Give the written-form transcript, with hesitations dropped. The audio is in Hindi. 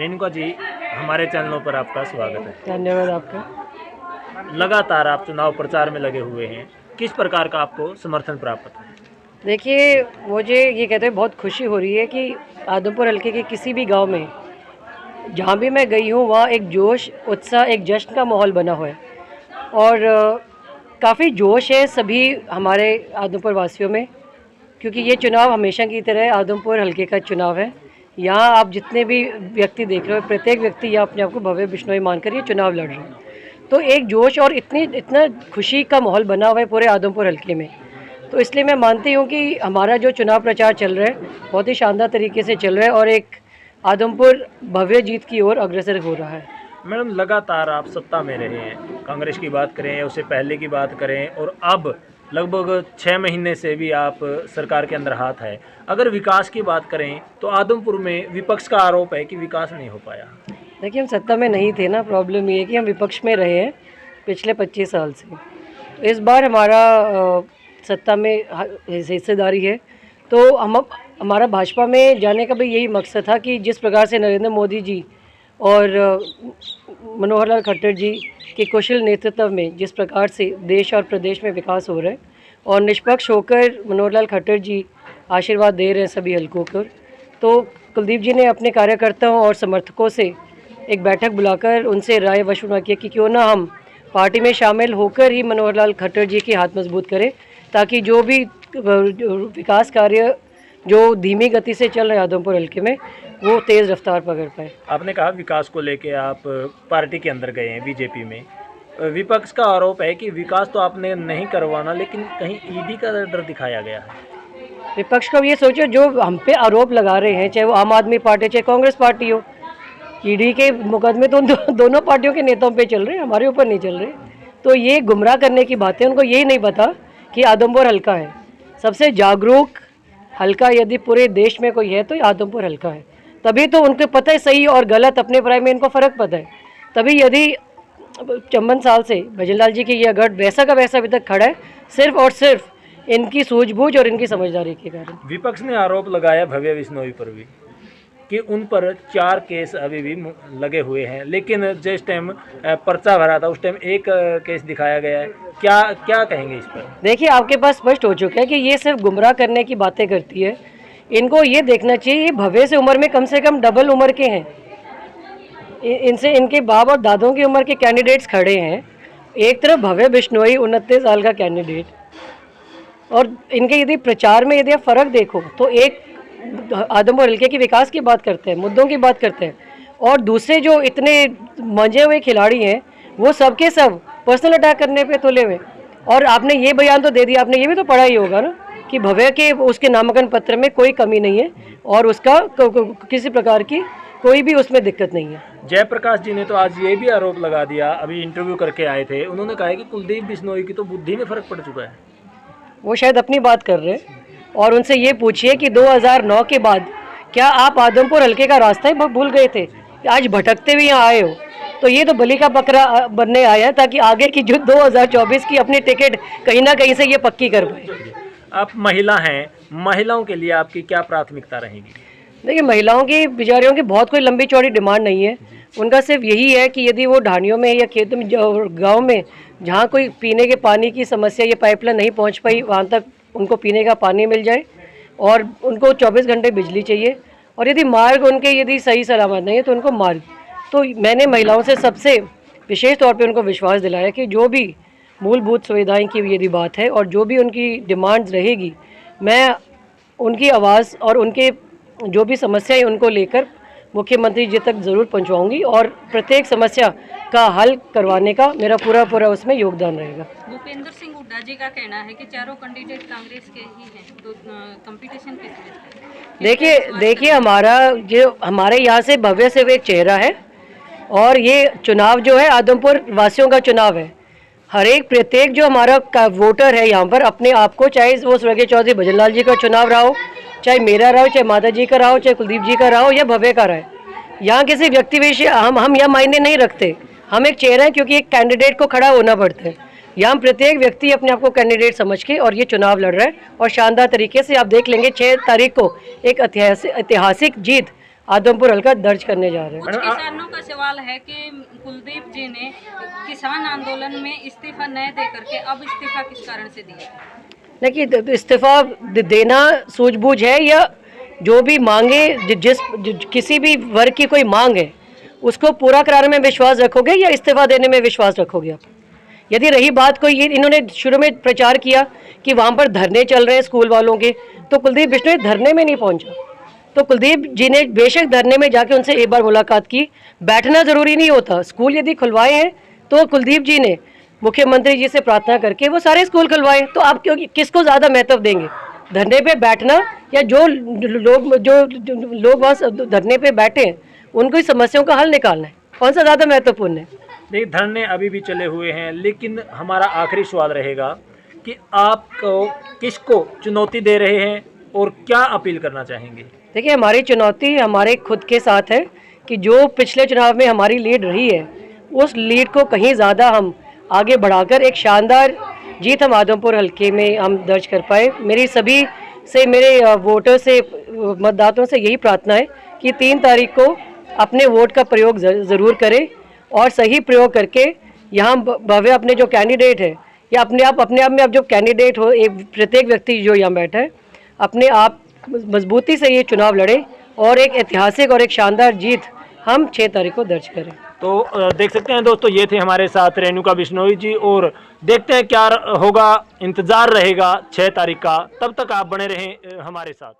रेणुका जी, हमारे चैनलों पर आपका स्वागत है। धन्यवाद आपका। लगातार आप चुनाव प्रचार में लगे हुए हैं, किस प्रकार का आपको समर्थन प्राप्त है? देखिए, मुझे ये कहते हैं बहुत खुशी हो रही है कि आदमपुर हल्के के किसी भी गांव में जहां भी मैं गई हूं वहां एक जोश, उत्साह, एक जश्न का माहौल बना हुआ है और काफ़ी जोश है सभी हमारे आदमपुर वासियों में, क्योंकि ये चुनाव हमेशा की तरह आदमपुर हल्के का चुनाव है। यहाँ आप जितने भी व्यक्ति देख रहे हो, प्रत्येक व्यक्ति यहाँ अपने आप को भव्य बिश्नोई मानकर ये चुनाव लड़ रहे हैं। तो एक जोश और इतना खुशी का माहौल बना हुआ है पूरे आदमपुर हल्के में। तो इसलिए मैं मानती हूँ कि हमारा जो चुनाव प्रचार चल रहा है बहुत ही शानदार तरीके से चल रहा है और एक आदमपुर भव्य जीत की ओर अग्रसर हो रहा है। मैडम, लगातार आप सत्ता में रहे हैं, कांग्रेस की बात करें या उससे पहले की बात करें, और अब लगभग 6 महीने से भी आप सरकार के अंदर हाथ है। अगर विकास की बात करें तो आदमपुर में विपक्ष का आरोप है कि विकास नहीं हो पाया। देखिए, हम सत्ता में नहीं थे ना, प्रॉब्लम ये है कि हम विपक्ष में रहे हैं पिछले 25 साल से। तो इस बार हमारा सत्ता में हिस्सेदारी है, तो हमारा भाजपा में जाने का भी यही मकसद था कि जिस प्रकार से नरेंद्र मोदी जी और मनोहर लाल खट्टर जी के कुशल नेतृत्व में जिस प्रकार से देश और प्रदेश में विकास हो रहा है और निष्पक्ष होकर मनोहर लाल खट्टर जी आशीर्वाद दे रहे हैं सभी हल्कों को, तो कुलदीप जी ने अपने कार्यकर्ताओं और समर्थकों से एक बैठक बुलाकर उनसे राय वसूला किया कि क्यों ना हम पार्टी में शामिल होकर ही मनोहर लाल खट्टर जी की हाथ मजबूत करें, ताकि जो भी विकास कार्य जो धीमी गति से चल रहे हैं आदमपुर हल्के में वो तेज़ रफ्तार पकड़ पाए। आपने कहा विकास को लेके आप पार्टी के अंदर गए हैं बीजेपी में। विपक्ष का आरोप है कि विकास तो आपने नहीं करवाना, लेकिन कहीं ईडी का डर दिखाया गया है। विपक्ष को ये सोचो, जो हम पे आरोप लगा रहे हैं, चाहे वो आम आदमी पार्टी चाहे कांग्रेस पार्टी हो, ईडी के मुकदमे तो दोनों पार्टियों के नेताओं पे चल रहे हैं, हमारे ऊपर नहीं चल रहे। तो ये गुमराह करने की बात है। उनको यही नहीं पता कि आदमपुर हल्का है सबसे जागरूक हल्का, यदि पूरे देश में कोई है तो ये आदमपुर हल्का है। तभी तो उनको पता है सही और गलत, अपने पराये में इनको फ़र्क पता है। तभी यदि 54 साल से भजनलाल जी की यह गढ़ वैसा का वैसा अभी तक खड़ा है, सिर्फ और सिर्फ इनकी सूझबूझ और इनकी समझदारी के कारण। विपक्ष ने आरोप लगाया भव्य बिश्नोई पर भी कि उन पर 4 केस अभी भी लगे हुए हैं, लेकिन जिस टाइम पर्चा भरा था उस टाइम 1 केस दिखाया गया है। क्या कहेंगे इस पर? देखिए, आपके पास स्पष्ट हो चुका है कि ये सिर्फ गुमराह करने की बातें करती है। इनको ये देखना चाहिए, ये भव्य से उम्र में कम से कम डबल उम्र के हैं। इनसे इनके बाप और दादों की उम्र के कैंडिडेट्स खड़े हैं। एक तरफ भव्य बिश्नोई 29 साल का कैंडिडेट, और इनके यदि प्रचार में यदि आप फ़र्क देखो तो एक आदमपुर हल्के की विकास की बात करते हैं, मुद्दों की बात करते हैं, और दूसरे जो इतने मंजे हुए खिलाड़ी हैं वो सब के सब पर्सनल अटैक करने पे तुले हुए। और आपने ये बयान तो दे दिया, आपने ये भी तो पढ़ा ही होगा ना कि भव्य के उसके नामांकन पत्र में कोई कमी नहीं है और उसका किसी प्रकार की कोई भी उसमें दिक्कत नहीं है। जयप्रकाश जी ने तो आज ये भी आरोप लगा दिया, अभी इंटरव्यू करके आए थे, उन्होंने कहा कि कुलदीप बिश्नोई की तो बुद्धि में फ़र्क पड़ चुका है। वो शायद अपनी बात कर रहे हैं, और उनसे ये पूछिए कि 2009 के बाद क्या आप आदमपुर हल्के का रास्ता ही भूल गए थे? आज भटकते हुए यहाँ आए हो, तो ये तो बलि का बकरा बनने आया है ताकि आगे की जो 2024 की अपनी टिकट कहीं ना कहीं से ये पक्की कर पाए। आप महिला हैं, महिलाओं के लिए आपकी क्या प्राथमिकता रहेगी? देखिए, महिलाओं की बेचारियों की बहुत कोई लंबी चौड़ी डिमांड नहीं है। उनका सिर्फ यही है कि यदि वो ढानियों में या खेत में, गाँव में जहाँ कोई पीने के पानी की समस्या, ये पाइपलाइन नहीं पहुँच पाई, वहाँ तक उनको पीने का पानी मिल जाए, और उनको 24 घंटे बिजली चाहिए। और यदि मार्ग उनके यदि सही सलामत नहीं है तो उनको मार्ग। तो मैंने महिलाओं से सबसे विशेष तौर पे उनको विश्वास दिलाया कि जो भी मूलभूत सुविधाएं की यदि बात है और जो भी उनकी डिमांड्स रहेगी, मैं उनकी आवाज़ और उनके जो भी समस्याएं उनको लेकर मुख्यमंत्री जी तक ज़रूर पहुंचवाऊंगी, और प्रत्येक समस्या का हल करवाने का मेरा पूरा उसमें योगदान रहेगा। भूपेंद्र सिंह हुड्डा जी का कहना है कि चारों कैंडिडेट कांग्रेस के ही हैं, तो कंपटीशन किस में? देखिए, हमारे यहाँ से भव्य से एक चेहरा है, और ये चुनाव जो है आदमपुर वासियों का चुनाव है। हर एक प्रत्येक जो हमारा वोटर है यहाँ पर अपने आप को, चाहे वो स्वर्गीय चौधरी भजनलाल जी का चुनाव रहा हो, चाहे मेरा रहा हो, चाहे माता जी का रहा हो, चाहे कुलदीप जी का रहा हो, या भव्य का रहा है, यहाँ किसी व्यक्ति विशेष हम यहाँ मायने नहीं रखते। हम एक चेहरा है, क्योंकि एक कैंडिडेट को खड़ा होना पड़ता है। यहाँ प्रत्येक व्यक्ति अपने आप को कैंडिडेट समझ के और ये चुनाव लड़ रहा है, और शानदार तरीके से आप देख लेंगे 6 तारीख को एक ऐतिहासिक जीत आदमपुर हल्का दर्ज करने जा रहे हैं। कुछ किसानों का सवाल है कि कुलदीप जी ने किसान आंदोलन में इस्तीफा न दे करके अब इस्तीफा किस कारण से दिया? देखिए, इस्तीफा देना सूझबूझ है या जो भी मांगे, किसी भी वर्ग की कोई मांग है उसको पूरा कराने में विश्वास रखोगे या इस्तीफा देने में विश्वास रखोगे आप? यदि रही बात कोई, ये इन्होंने शुरू में प्रचार किया कि वहाँ पर धरने चल रहे हैं स्कूल वालों के, तो कुलदीप बिश्नोई धरने में नहीं पहुँचा। तो कुलदीप जी ने बेशक धरने में जाके उनसे एक बार मुलाकात की, बैठना ज़रूरी नहीं होता। स्कूल यदि खुलवाए हैं तो कुलदीप जी ने मुख्यमंत्री जी से प्रार्थना करके वो सारे स्कूल खुलवाए, तो आप क्यों किसको ज़्यादा महत्व देंगे, धरने पे बैठना या जो लोग वहाँ धरने पे बैठे हैं उनको समस्याओं का हल निकालना है? कौन सा ज़्यादा महत्वपूर्ण है? देखिए, धरने अभी भी चले हुए हैं, लेकिन हमारा आखिरी सवाल रहेगा कि आप किसको चुनौती दे रहे हैं और क्या अपील करना चाहेंगे? देखिए, हमारी चुनौती हमारे खुद के साथ है कि जो पिछले चुनाव में हमारी लीड रही है उस लीड को कहीं ज़्यादा हम आगे बढ़ाकर एक शानदार जीत हम आदमपुर हल्के में हम दर्ज कर पाए। मेरी सभी से, मेरे वोटर से, मतदाताओं से यही प्रार्थना है कि 3 तारीख को अपने वोट का प्रयोग ज़रूर करें और सही प्रयोग करके यहाँ भव्य अपने जो कैंडिडेट है या अपने आप में आप जो कैंडिडेट हो, एक प्रत्येक व्यक्ति जो यहाँ बैठा है अपने आप मजबूती से ये चुनाव लड़े और एक ऐतिहासिक और एक शानदार जीत हम 6 तारीख को दर्ज करें। तो देख सकते हैं दोस्तों, ये थे हमारे साथ रेणुका बिश्नोई जी, और देखते हैं क्या होगा, इंतज़ार रहेगा 6 तारीख का। तब तक आप बने रहें हमारे साथ।